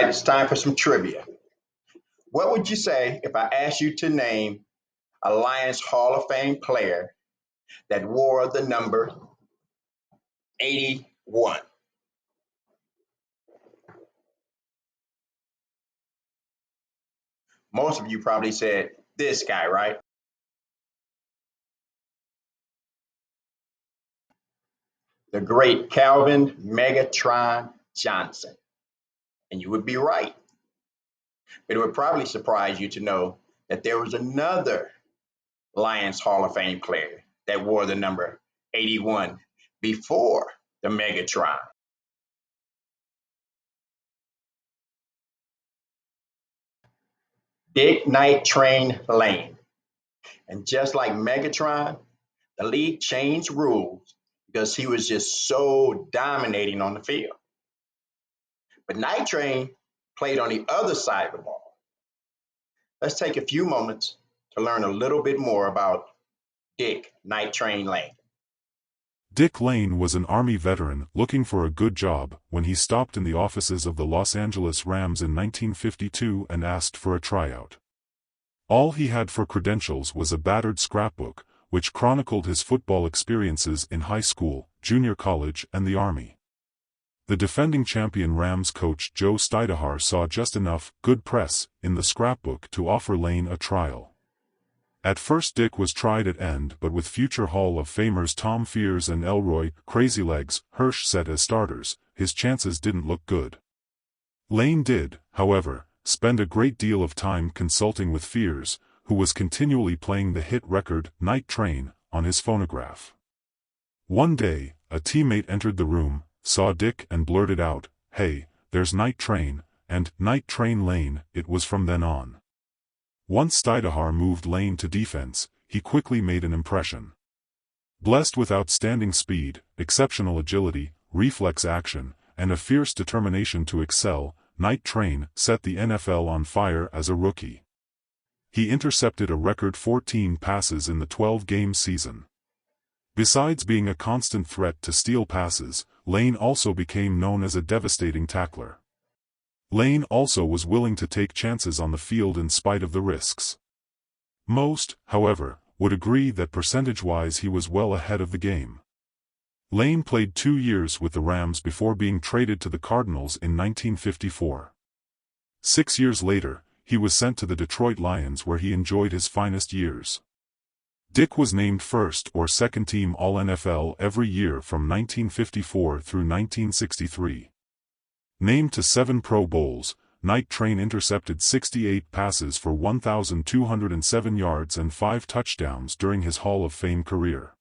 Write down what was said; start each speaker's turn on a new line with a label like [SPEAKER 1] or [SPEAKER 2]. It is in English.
[SPEAKER 1] right, it's time for some trivia. What would you say if I asked you to name a Lions Hall of Fame player that wore the number 81? Most of you probably said this guy, right? The great Calvin Megatron Johnson. And you would be right. But it would probably surprise you to know that there was another Lions Hall of Fame player that wore the number 81 before the Megatron. Dick Night Train Lane. And just like Megatron, the league changed rules because he was just so dominating on the field. But Night Train played on the other side of the ball. Let's take a few moments to learn a little bit more about Dick Night Train Lane.
[SPEAKER 2] Dick Lane was an Army veteran looking for a good job when he stopped in the offices of the Los Angeles Rams in 1952 and asked for a tryout. All he had for credentials was a battered scrapbook, which chronicled his football experiences in high school, junior college, and the Army. The defending champion Rams coach Joe Stidahar saw just enough good press in the scrapbook to offer Lane a trial. At first Dick was tried at end, but with future Hall of Famers Tom Fears and Elroy "Crazy Legs" Hirsch set as starters, his chances didn't look good. Lane did, however, spend a great deal of time consulting with Fears, who was continually playing the hit record "Night Train" on his phonograph. One day, a teammate entered the room, saw Dick and blurted out, "Hey, there's Night Train," and "Night Train Lane" it was from then on. Once Stidahar moved Lane to defense, he quickly made an impression. Blessed with outstanding speed, exceptional agility, reflex action, and a fierce determination to excel, Night Train set the NFL on fire as a rookie. He intercepted a record 14 passes in the 12-game season. Besides being a constant threat to steal passes, Lane also became known as a devastating tackler. Lane also was willing to take chances on the field in spite of the risks. Most, however, would agree that percentage-wise he was well ahead of the game. Lane played 2 years with the Rams before being traded to the Cardinals in 1954. 6 years later, he was sent to the Detroit Lions where he enjoyed his finest years. Dick was named first or second-team All-NFL every year from 1954 through 1963. Named to 7 Pro Bowls, Night Train intercepted 68 passes for 1,207 yards and 5 touchdowns during his Hall of Fame career.